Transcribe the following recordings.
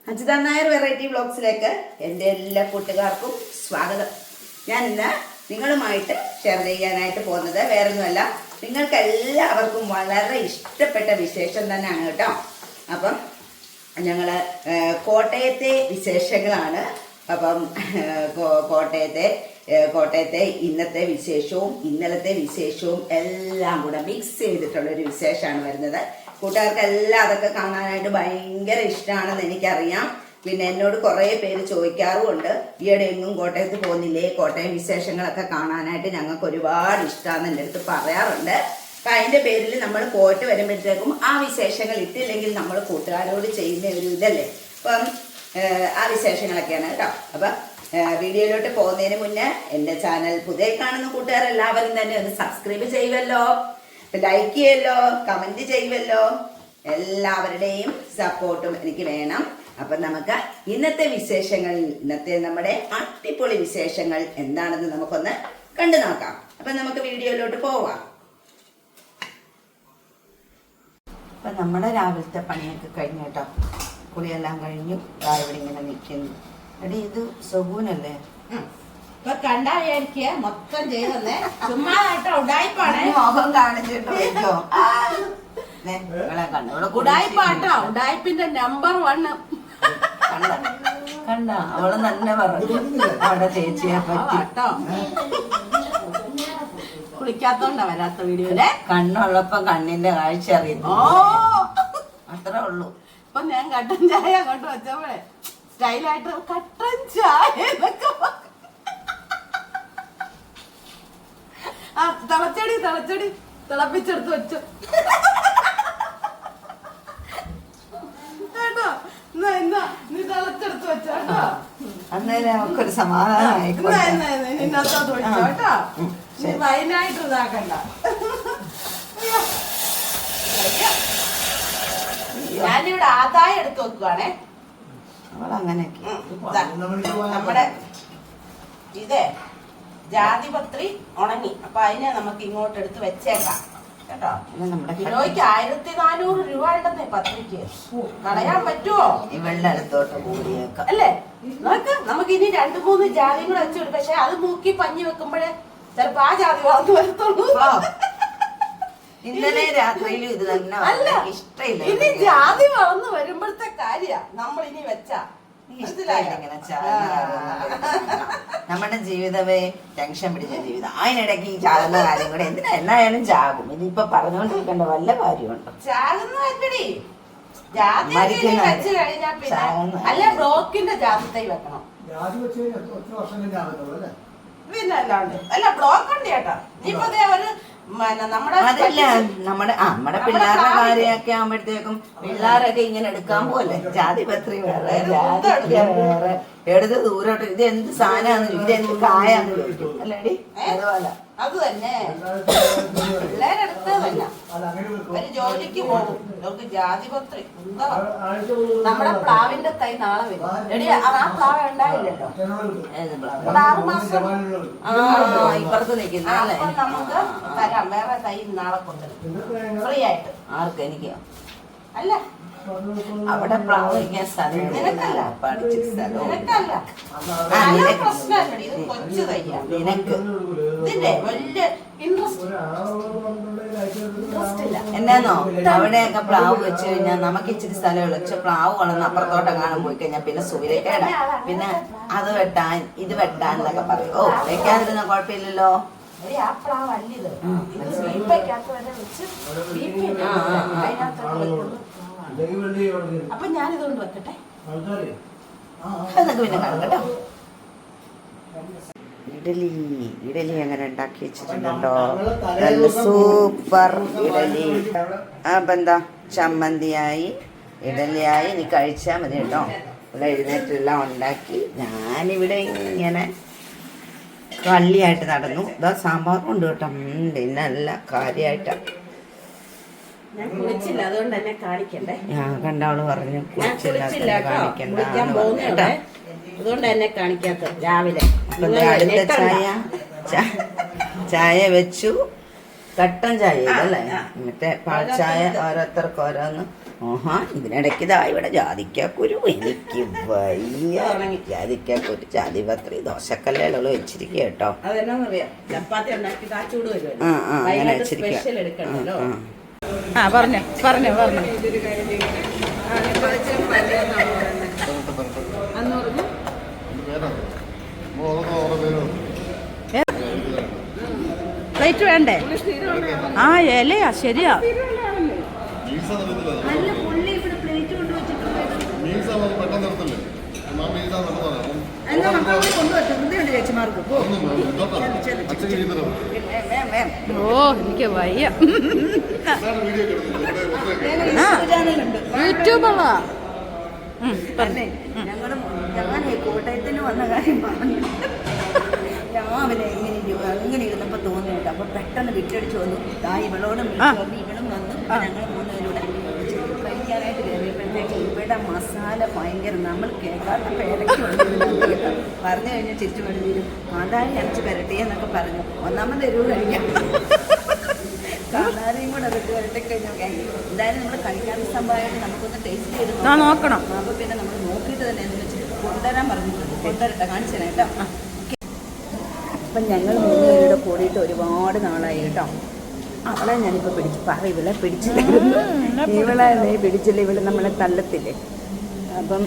Ajitha Nair variety വ്ളോഗ്സിലേക്ക് എൻ്റെ എല്ലാ കൂട്ടുകാർക്കും സ്വാഗതം. ഞാൻ ഇന്ന് നിങ്ങളുമായിട്ട് ഷെയർ ചെയ്യാനായിട്ട് പോകുന്നത് വേറൊന്നുമല്ല, നിങ്ങൾക്ക് എല്ലാവർക്കും വളരെ ഇഷ്ടപ്പെട്ട വിശേഷം തന്നെയാണ് കേട്ടോ. അപ്പം ഞങ്ങൾ കോട്ടയത്തെ വിശേഷങ്ങളാണ്. അപ്പം കോട്ടയത്തെ ഇന്നത്തെ വിശേഷവും ഇന്നലത്തെ വിശേഷവും എല്ലാം കൂടെ മിക്സ് ചെയ്തിട്ടുള്ളൊരു വിശേഷമാണ് വരുന്നത്. കൂട്ടുകാർക്കെല്ലാം അതൊക്കെ കാണാനായിട്ട് ഭയങ്കര ഇഷ്ടമാണെന്ന് എനിക്കറിയാം. പിന്നെ എന്നോട് കുറേ പേര് ചോദിക്കാറുമുണ്ട്, ഈയിടെ എങ്ങും കോട്ടയത്ത് പോകുന്നില്ലേ, കോട്ടയം വിശേഷങ്ങളൊക്കെ കാണാനായിട്ട് ഞങ്ങൾക്ക് ഒരുപാട് ഇഷ്ടമാണെന്ന് എൻ്റെ അടുത്ത് പറയാറുണ്ട്. അപ്പം അതിൻ്റെ പേരിൽ നമ്മൾ പോയിട്ട് വരുമ്പോഴത്തേക്കും ആ വിശേഷങ്ങൾ ഇട്ടില്ലെങ്കിൽ നമ്മൾ കൂട്ടുകാരോട് ചെയ്യുന്ന ഒരു ഇതല്ലേ. അപ്പം ആ വിശേഷങ്ങളൊക്കെയാണ് കേട്ടോ. അപ്പം വീഡിയോയിലോട്ട് പോകുന്നതിന് മുന്നേ എൻ്റെ ചാനൽ പുതിയ കാണുന്ന കൂട്ടുകാരെല്ലാവരും തന്നെ ഒന്ന് സബ്സ്ക്രൈബ് ചെയ്യുമല്ലോ, ലൈക്ക് ചെയ്യുമല്ലോ, കമൻറ്റ് ചെയ്യുമല്ലോ. എല്ലാവരുടെയും സപ്പോർട്ടും എനിക്ക് വേണം. അപ്പം നമുക്ക് ഇന്നത്തെ വിശേഷങ്ങൾ, ഇന്നത്തെ നമ്മുടെ അടിപൊളി വിശേഷങ്ങൾ എന്താണെന്ന് നമുക്കൊന്ന് കണ്ടു നോക്കാം. അപ്പം നമുക്ക് വീഡിയോയിലോട്ട് പോവാം. അപ്പം നമ്മുടെ രാവിലത്തെ പണിയൊക്കെ കഴിഞ്ഞു കേട്ടോ. കുളിയെല്ലാം കഴിഞ്ഞു. ഇവിടെ ഇങ്ങനെ നിൽക്കുന്നു. എടി ഇത് സുഗൂനല്ലേ? ഇപ്പൊ കണ്ടാ വിചാരിക്കുക മൊത്തം ചെയ്തേ ചുമ്മാ ഉടായിപ്പാണ്. മോഹം കാണിച്ചിട്ടോ ഉടായിപ്പാട്ടോ, ഉടായിപ്പിന്റെ നമ്പർ 1. കണ്ട അവള് തന്നെ പറഞ്ഞു അവിടെ ചേച്ചിയെ പറ്റി. കുളിക്കാത്തോണ്ടാ വരാത്ത വീഡിയോയിലെ. കണ്ണുള്ളപ്പോ കണ്ണിന്റെ കാഴ്ച അറിയുന്നു. അത്രേ ഉള്ളൂ. ഇപ്പൊ ഞാൻ കട്ടൻ ചായ അങ്ങോട്ട് വെച്ചപ്പോഴേ സ്റ്റൈലായിട്ട് കട്ടൻ ചായ എന്നൊക്കെ തിളച്ചടി തിളപ്പിച്ചെടുത്ത് വെച്ചു കേട്ടോ. നീ തിളച്ചെടുത്ത് വെച്ചോ കേട്ടോ. അന്നേരം നമുക്കൊരു സമാധാനമായി നിന്നത്തോട്ട് വെച്ചോ കേട്ടോ. നീ വൈനായിട്ട് ഇതാക്കണ്ട. ഞാനിവിടെ ആദായം എടുത്ത് വെക്കുവാണേ. നമ്മുടെ ഇതേ ജാതിപത്രി ഉണങ്ങി, അപ്പൊ അതിനെ നമുക്ക് ഇങ്ങോട്ട് എടുത്ത് വെച്ചേക്കാം കേട്ടോ. കിലോയ്ക്ക് 1400 രൂപ ഉണ്ടെന്നേ പത്രിക്ക്. കളയാൻ പറ്റുമോ? ഇവളുടെ അടുത്തോട്ട് കൂടിയേക്കാം അല്ലേ? നോക്ക്, നമുക്ക് ഇനി 2-3 ജാതി കൂടെ വെച്ചുവിടും. പക്ഷെ അത് മൂക്കി പഞ്ഞി വെക്കുമ്പോഴേ ചിലപ്പോ ആ ജാതി വളർന്നു വരത്തുള്ളൂ. ഇന്നലെ രാത്രിയിലും ഇത് തന്നെ. അല്ല, ഇഷ്ടമില്ല. ഇനി ജാതി വളർന്നു വരുമ്പോഴത്തെ കാര്യ നമ്മൾ ഇനി വെച്ചാ നമ്മുടെ ജീവിതമേ ടെൻഷൻ പിടിച്ച ജീവിതം. അതിനിടയ്ക്ക് ഈ ചാകുന്ന കാര്യം കൂടെ എന്തിനാ? എന്നായാലും ചാകും. ഇതിപ്പോ പറഞ്ഞുകൊണ്ടിരിക്കേണ്ട വല്ല കാര്യമുണ്ടോ? ചാകുന്നതല്ലടി, ജാതി വെച്ച് കഴിഞ്ഞാ പിന്നെ അല്ല ബ്ലോക്കിന്റെ ജാതി തൈ വെക്കണം. പിന്നെ അല്ലാണ്ട് അല്ല ബ്ലോക്ക് ഉണ്ട് ചേട്ടാ. ഇപ്പൊ ഒരു അതല്ല നമ്മുടെ പിള്ളേരുടെ കാര്യമൊക്കെ ആവുമ്പോഴത്തേക്കും പിള്ളേരൊക്കെ ഇങ്ങനെ എടുക്കാൻ പോലെ ജാതിപത്രി വേറെ, ജാതിക്ക വേറെ, എടുത്ത് ദൂരോട്ട് ഇത് എന്ത് സാധനമാന്ന്, ഇത് എന്ത് കായാന്ന് ചോദിക്കും അല്ലേടി? അതുപോലെ അത് തന്നെ പിള്ളേരെടുത്ത് തന്നെ ഒരു ജോലിക്ക് പോകും. നമുക്ക് ജാതിപത്രി എന്താ നമ്മുടെ പ്ലാവിന്റെ തൈ നാളെ വരും. എടി ആ പ്ലാവ് ഉണ്ടായില്ലല്ലോ, 6 മാസം ഇപ്പുറത്ത് നിൽക്കുന്ന അല്ലേ? നമുക്ക് തരാം. വേറെ തൈ നാളെ കൊണ്ടുവരും ഫ്രീ ആയിട്ട്. ആർക്ക്? എനിക്ക് അല്ല, അവിടെ പ്ലാവ് വയ്ക്കാൻ സ്ഥലം നിനക്കല്ല, നിനക്കല്ല. പ്രശ്നമല്ല, ഇത് കൊച്ചു തയ്യാ. നിനക്ക് ഇതിന്റെ വലിയ ഇൻട്രസ്റ്റ് ഇല്ല. എന്നാന്നോ, അവിടെയൊക്കെ പ്ലാവ് വെച്ച് കഴിഞ്ഞാൽ നമുക്ക് ഇച്ചിരി സ്ഥലമുള്ളൂ. പക്ഷെ പ്ലാവ് വളർന്ന് അപ്പുറത്തോട്ട് കാണാൻ പോയി കഴിഞ്ഞാൽ പിന്നെ സൂര്യക്കേട. പിന്നെ അത് വെട്ടാൻ ഇത് വെട്ടാൻ എന്നൊക്കെ പറയും. ഓ, വെക്കാതിരുന്ന കുഴപ്പമില്ലല്ലോ. ആ പ്ലാവ് അല്ല ഇത്. സ്ലീപ്പയ്ക്കകത്ത് വരെ വെച്ച് അപ്പൊ ഞാനിതുകൊണ്ട് വെക്കട്ടെ. അതൊക്കെ പിന്നെ കാണും കേട്ടോ. ഇഡലി അങ്ങനെ ഉണ്ടാക്കി വെച്ചിട്ടുണ്ടോ? നല്ല സൂപ്പർ ഇഡലി. അപ്പം എന്താ, ചമ്മന്തിയായി, ഇഡലിയായി. ഇനി കഴിച്ചാൽ മതി കേട്ടോ. ഇവിടെ എഴുന്നേറ്റെല്ലാം ഉണ്ടാക്കി ഞാനിവിടെ ഇങ്ങനെ കള്ളിയായിട്ട് നടന്നു. ഇതാ സാമ്പാറും ഉണ്ട് കേട്ടോ. നല്ല കാര്യമായിട്ടാണ്. ഞാൻ കുളിച്ചില്ല, അതുകൊണ്ട് തന്നെ കാണിക്കണ്ടേ. ഞാൻ കണ്ടവള് പറഞ്ഞു കുളിച്ചില്ല കാണിക്കണ്ട, അതുകൊണ്ട് എന്നെ കാണിക്കാത്ത. രാവിലെ അടുത്ത ചായ വെച്ചു. കട്ടൻ ചായ അല്ലേ? മറ്റേ പാൽ ചായ ഓരോരുത്തർക്ക് ഓരോന്ന് ആഹാ ഇതിനിടയ്ക്ക് ഇതാ ഇവിടെ ജാതിക്കാക്കുരു എനിക്ക് വയ്യ ജാതിക്കാക്കുരു ജാതിപത്രി ദോശക്കല്ലുകൾ വെച്ചിരിക്കുക കേട്ടോ. അതെന്നാന്നറിയാം, ചപ്പാത്തി ഉണ്ടാക്കി കാച്ചൂട് വരുമല്ലോ, ആ ആ അങ്ങനെ വൈകിട്ട് വെച്ചിരിക്കുക. സ്പെഷ്യൽ എടുക്കണല്ലോ. പറഞ്ഞു അന്ന് പറഞ്ഞു പ്ലേറ്റ് വേണ്ടേ? ആ ഇലയാ ശരിയാ. നല്ല പുള്ളി ഇവിടെ പ്ലേറ്റ് കൊണ്ട് വെച്ചിട്ടുണ്ട്. എന്നാ മക്കളെ കൊണ്ടുവച്ചു ഹൃദയുണ്ട് ചേച്ചിമാർക്ക്. ഓ എനിക്ക് വയ്യ. ചാനലുണ്ട്. യൂട്യൂബുള്ളതാ. ഞാനേ കോട്ടയത്തിന് വന്ന കാര്യം പറഞ്ഞു. രാവിലെ അങ്ങനെ ഇരുന്നപ്പോൾ തോന്നിയിട്ട് അപ്പൊ പെട്ടെന്ന് വിട്ടടിച്ചു വന്നു. ഇവളോടും ഇവളും വന്നു. ഞങ്ങൾ മൂന്നുപേരുടെ കഴിക്കാനായിട്ട് കയറിയപ്പോഴത്തേക്ക് ഇവിടെ മസാല ഭയങ്കര നമ്മൾ കേൾക്കാത്ത പേരയ്ക്ക് പറഞ്ഞു കഴിഞ്ഞാൽ ചിരിച്ചു പണിതീരും. കാന്താരി അരച്ച് പെരട്ടിയെന്നൊക്കെ പറഞ്ഞു. ഒന്നാമത് എരിവ് കഴിക്കാം, കാന്താരിയും കൂടെ അതൊക്കെ വരട്ടി കഴിഞ്ഞാൽ എന്തായാലും നമ്മൾ കഴിക്കാത്ത സംഭവമായിട്ട് നമുക്കൊന്ന് ടേസ്റ്റ് ചെയ്ത് നോക്കണം. അപ്പോൾ പിന്നെ നമ്മൾ നോക്കിയിട്ട് തന്നെ എന്ന് വെച്ചിട്ട് കൊണ്ടുവരാൻ പറഞ്ഞിട്ടുണ്ട്. കൊണ്ടുവരട്ടെ, കാണിച്ചു തരാം കേട്ടോ. അപ്പം ഞങ്ങൾ മൂന്നുപേരുടെ കൂടിയിട്ട് ഒരുപാട് നാളായി കേട്ടോ. അവളെ ഞാനിപ്പോൾ പിടിച്ചു പറ, ഇവളെ പിടിച്ചില്ലായിരുന്നു, ഇവളെ നീ പിടിച്ചില്ല, ഇവള് നമ്മളെ തള്ളത്തില്ലേ. അപ്പം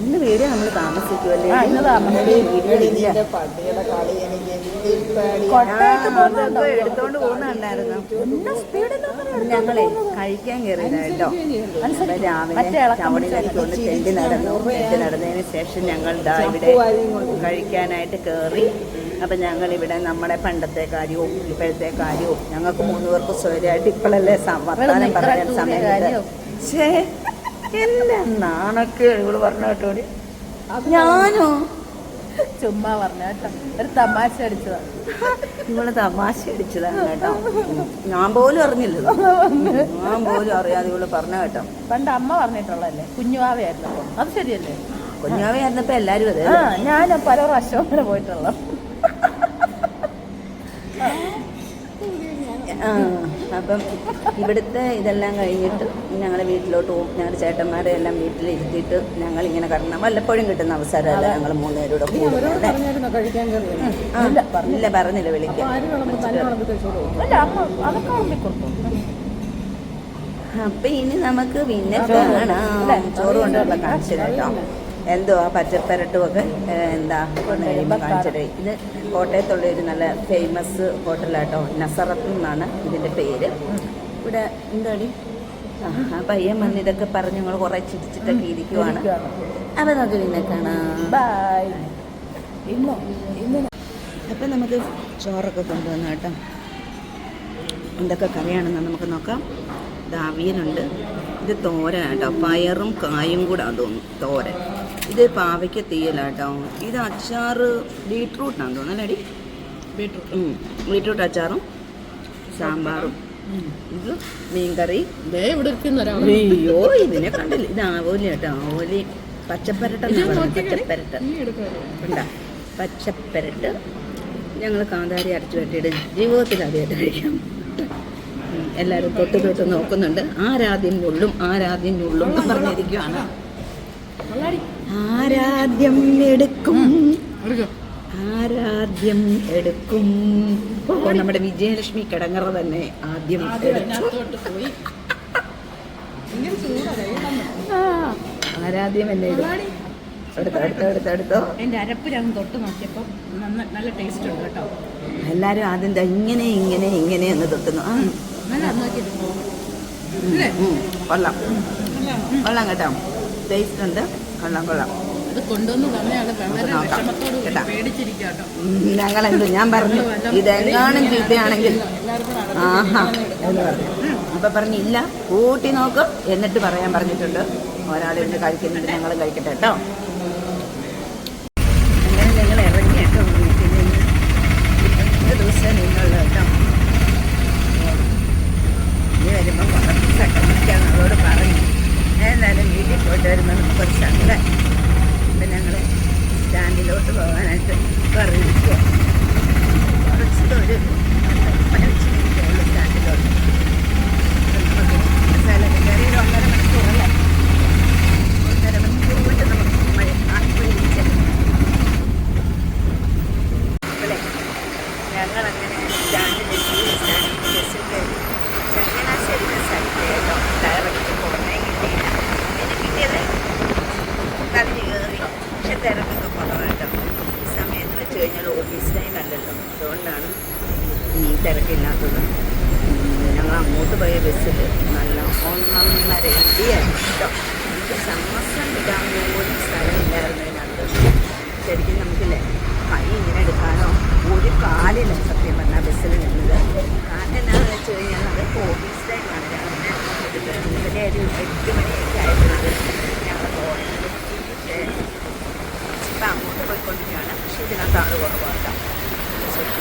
ഇന്ന് വീഡിയോ നമ്മൾ താമസിക്കുമല്ലേ, എടുത്തോണ്ട് പോകുന്നുണ്ടായിരുന്നു. ഞങ്ങളെ കഴിക്കാൻ കയറിയതാ കേട്ടോ. രാവിലെ ടൗണിലെടുത്തോണ്ട് തെണ്ടി നടന്നതിന് ശേഷം ഞങ്ങൾ ഇവിടെ കഴിക്കാനായിട്ട് കയറി. അപ്പം ഞങ്ങളിവിടെ നമ്മുടെ പണ്ടത്തെ കാര്യവും ഇപ്പോഴത്തെ കാര്യവും ഞങ്ങൾക്ക് മൂന്നുപേർക്ക് സ്വയമായിട്ട് ഇപ്പോഴല്ലേ വർത്താനം പറയാൻ സമയം. പക്ഷേ എല്ലാം നാണൊക്കെ ഇവള് പറഞ്ഞ കേട്ടോടി. ഞാനോ ചുമ്മാ പറഞ്ഞ കേട്ടോ, ഒരു തമാശ അടിച്ചതാ. ഇവള് തമാശ അടിച്ചതാണ് കേട്ടോ. ഞാൻ പോലും അറിഞ്ഞില്ല, ഞാൻ പോലും അറിയാതെ ഇവള് പറഞ്ഞ കേട്ടോ. പണ്ട് അമ്മ പറഞ്ഞിട്ടുള്ളതല്ലേ, കുഞ്ഞുവാവയായിരുന്നപ്പോ. അത് ശരിയല്ലേ? കുഞ്ഞാവയായിരുന്നപ്പോ എല്ലാരും അതെ. ഞാൻ പല പ്രാവശ്യം അങ്ങനെ പോയിട്ടുള്ള. അപ്പം ഇവിടുത്തെ ഇതെല്ലാം കഴിഞ്ഞിട്ട് ഞങ്ങൾ വീട്ടിലോട്ട് പോകും. ഞങ്ങളുടെ ചേട്ടന്മാരെ എല്ലാം വീട്ടിലിരുത്തിയിട്ട് ഞങ്ങളിങ്ങനെ കറങ്ങണം. വല്ലപ്പോഴും കിട്ടുന്ന അവസരമല്ല ഞങ്ങൾ മൂന്നുപേരൂടെ ഇല്ല പറഞ്ഞില്ല വിളിക്കാം. അപ്പൊ ഇനി നമുക്ക് പിന്നെ കാണാം. ചോറ് കൊണ്ടുള്ള കാണിച്ചു കേട്ടോ. എന്തോ ആ പച്ചപ്പരട്ടും ഒക്കെ എന്താ ഒന്ന് കഴിയുമ്പോൾ കാണിച്ചിട്ട്. ഇത് കോട്ടയത്തുള്ള ഒരു നല്ല ഫേമസ് ഹോട്ടലാട്ടോ, നസറത്ത് എന്നാണ് ഇതിൻ്റെ പേര്. ഇവിടെ എന്താടി ആ പയ്യൻ വന്ന് ഇതൊക്കെ പറഞ്ഞ് ഞങ്ങൾ കുറേ ചിരിച്ചിട്ടൊക്കെ ഇരിക്കുവാണ്. അപ്പം നമുക്ക് പിന്നെ കാണാം. ബൈ. അപ്പം നമുക്ക് ചോറൊക്കെ കൊണ്ടുവന്നു കേട്ടോ. എന്തൊക്കെ കറിയാണെന്ന് നമുക്ക് നോക്കാം. ഇത് അവിയലുണ്ട്, ഇത് തോരൻ കേട്ടോ, പയറും കായും കൂടെ തോന്നുന്നു തോരൻ. ഇത് പാവയ്ക്ക തീയലാട്ടോ. ഇത് അച്ചാറ് ബീട്രൂട്ടാന്ന് തോന്നുന്നു അല്ലേടി, ബീട്രൂട്ട് അച്ചാറും സാമ്പാറും. ഇത് മീൻകറി. അയ്യോ ഇതിനെ കണ്ടില്ല, ഇത് ആവോലി കേട്ടോ, ആവോലി പച്ചപ്പരട്ട പച്ചപ്പരട്ട ഉണ്ടാ പച്ചപ്പരട്ട്. ഞങ്ങൾ കാന്താരി അരച്ചു വെട്ടിയിട്ട് ജീവിതത്തിൽ ആദ്യമായിട്ട് കഴിക്കാം. എല്ലാവരും തൊട്ട് നോക്കുന്നുണ്ട്. ആരാദ്യം ഉള്ളും എന്ന് പറഞ്ഞിരിക്കുകയാണ്. ആരാദ്യം എടുക്കും. ഓ നമ്മുടെ വിജയലക്ഷ്മി കിടങ്ങറ തന്നെ ആദ്യം ആരാദ്യം എന്നെ എടുത്തോ. എൻ്റെ അരപ്പ് ഞാൻ തൊട്ട് നോക്കിയപ്പോൾ നല്ല ടേസ്റ്റ് ഉണ്ട് കേട്ടോ. എല്ലാരും ആദ്യം ഇങ്ങനെ എന്ന് തൊട്ടുന്നു. കൊള്ളാം കേട്ടോ, ടേസ്റ്റ് ഉണ്ട്. കൊള്ളാം. ഞങ്ങളെന്ത് ഞാൻ പറഞ്ഞു ഇതെങ്ങാനും ചീത്തയാണെങ്കിൽ ആഹാ എന്ന് പറഞ്ഞു. അപ്പൊ പറഞ്ഞില്ല കൂട്ടി നോക്കും എന്നിട്ട് പറയാൻ പറഞ്ഞിട്ടുണ്ട്. ഒരാളിരുന്ന് കഴിക്കുന്നുണ്ട്, ഞങ്ങൾ കഴിക്കട്ടെ കേട്ടോ. അങ്ങനെ ഞങ്ങൾ ഇറങ്ങി കേട്ടോ. ദിവസം നിന്നുള്ള കേട്ടോ. ഇനി വരുമ്പോൾ കുറച്ചൊക്കെ നിൽക്കാൻ അവരോട് പറഞ്ഞു. എന്തായാലും വീട്ടിൽ പോയിട്ട് വരുമ്പോൾ നമുക്ക് ഒരു സങ്കടം. അപ്പം ഞങ്ങൾ സ്റ്റാൻഡിലോട്ട് പോകാനായിട്ട് പറഞ്ഞിരിക്കുക. കുറച്ച് ദൂരം സ്റ്റാൻഡിലോട്ട് നമുക്ക് മസാല കയറി 1.5 മണിക്കൂറല്ലേ. വലിഞ്ഞ് കയറി. പക്ഷെ തിരക്കൊക്കെ കുറവാട്ടോ. ഈ സമയത്ത് വെച്ച് കഴിഞ്ഞാൽ ഓഫീസ് ടൈം അല്ലല്ലോ, അതുകൊണ്ടാണ് ഈ തിരക്കില്ലാത്തത്. ഞങ്ങൾ അങ്ങോട്ട് പോയ ബസ്സിൽ നല്ല 1.5 ഇടിയായിരുന്നു കേട്ടോ. നമുക്ക് ശ്വാസം ഇടാൻ പോലും സ്ഥലമില്ലായിരുന്നതിനകത്ത്. ശരിക്കും നമുക്കില്ലേ കൈ ഇങ്ങനെ എടുക്കാനോ ഒരു കാലില്ല സത്യം പറഞ്ഞാൽ ബസ്സിൽ നിന്നത്. കാരണം എന്താണെന്ന് വെച്ച് കഴിഞ്ഞാൽ അതൊക്കെ ഓഫീസ് ടൈമാണ്. രാവിലെ ഇന്നലെ ഒരു 8 മണിയൊക്കെ ആയിരുന്നത് ഞങ്ങൾ പോയത്. പക്ഷേ ഇപ്പം അങ്ങോട്ട് പോയിക്കൊണ്ടിരിക്കുകയാണ്. പക്ഷേ ഇതിനകത്ത് ആൾ കുറവാക്കാം.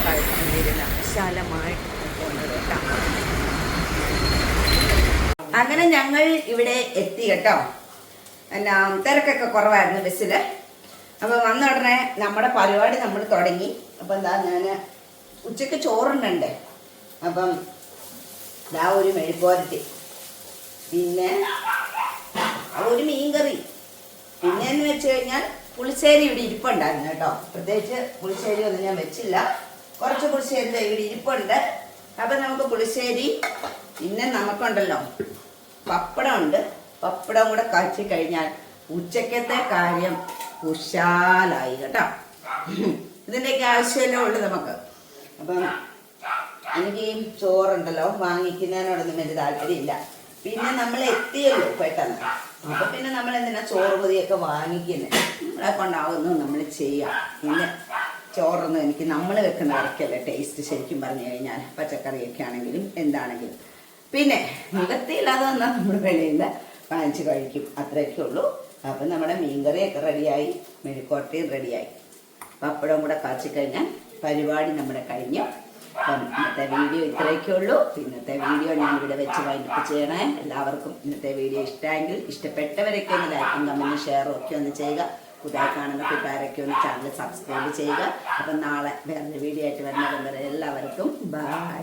കഴിഞ്ഞിരുന്ന വിശാലമായിട്ട് പോകുന്നത് കേട്ടോ. അങ്ങനെ ഞങ്ങൾ ഇവിടെ എത്തി കേട്ടോ. എന്നാ തിരക്കൊക്കെ കുറവായിരുന്നു ബസ്സിൽ. അപ്പോൾ വന്ന ഉടനെ നമ്മുടെ പരിപാടി നമ്മൾ തുടങ്ങി. അപ്പം എന്താ, ഞാൻ ഉച്ചയ്ക്ക് ചോറുണ്ടേ. അപ്പം ഇതാ ഒരു മെഴുക്കുവരട്ടി, പിന്നെ ഒരു മീൻകറി, പിന്നെയെന്ന് വെച്ച് കഴിഞ്ഞാൽ പുളിശ്ശേരി ഇവിടെ ഇരിപ്പുണ്ടായിരുന്നു കേട്ടോ. പ്രത്യേകിച്ച് പുളിശ്ശേരി ഒന്നും ഞാൻ വെച്ചില്ല, കുറച്ച് പുളിശ്ശേരി ഇവിടെ ഇരിപ്പുണ്ട്. അപ്പം നമുക്ക് പുളിശ്ശേരി, പിന്നെ നമുക്കുണ്ടല്ലോ പപ്പടം ഉണ്ട്. പപ്പടം കൂടെ കാച്ചി കഴിഞ്ഞാൽ ഉച്ചക്കത്തെ കാര്യം കുശാലായി കേട്ടോ. ഇതിൻ്റെയൊക്കെ ആവശ്യമല്ലേ ഉള്ളൂ നമുക്ക്. അപ്പം എനിക്ക് ഈ ചോറുണ്ടല്ലോ വാങ്ങിക്കുന്നതിനോടൊന്നും വലിയ താല്പര്യമില്ല. പിന്നെ നമ്മൾ എത്തിയല്ലോ പെട്ടെന്ന്. അപ്പം പിന്നെ നമ്മൾ എന്തിനാ ചോറ് പൊതിയൊക്കെ വാങ്ങിക്കുന്നത്? നമ്മളെ കൊണ്ടാവുന്നു നമ്മൾ ചെയ്യാം. പിന്നെ ചോറൊന്നും എനിക്ക് നമ്മൾ വെക്കുന്ന വരയ്ക്കല്ല ടേസ്റ്റ് ശരിക്കും പറഞ്ഞു കഴിഞ്ഞാൽ, പച്ചക്കറിയൊക്കെ ആണെങ്കിലും എന്താണെങ്കിലും. പിന്നെ നികത്തിയില്ലാതെ വന്നാൽ നമ്മൾ വെളിയിൽ നിന്ന് വാങ്ങിച്ച് കഴിക്കും, അത്രയൊക്കെ ഉള്ളൂ. അപ്പം നമ്മുടെ മീൻകറിയൊക്കെ റെഡിയായി, മെഴുക്കോട്ടയും റെഡിയായി, പപ്പടം കൂടെ കാച്ചിക്കഴിഞ്ഞാൽ പരിപാടി നമ്മുടെ കഴിഞ്ഞു. അപ്പം ഇന്നത്തെ വീഡിയോ ഇത്രയൊക്കെ ഉള്ളൂ. ഇന്നത്തെ വീഡിയോ ഞാൻ ഇവിടെ വെച്ച് വൈൻഡപ്പ് ചെയ്യണേ. എല്ലാവർക്കും ഇന്നത്തെ വീഡിയോ ഇഷ്ടമെങ്കിൽ ഇഷ്ടപ്പെട്ടവരൊക്കെ ഒന്ന് ലൈക്കും കമൻറ്റും ഷെയറും ഒക്കെ ഒന്ന് ചെയ്യുക. പുതിയ കാണുന്ന കൂട്ടുകാരൊക്കെ ഒന്ന് ചാനൽ സബ്സ്ക്രൈബ് ചെയ്യുക. അപ്പം നാളെ വേറൊരു വീഡിയോ ആയിട്ട് വരുന്നവരെ എല്ലാവർക്കും ബൈ.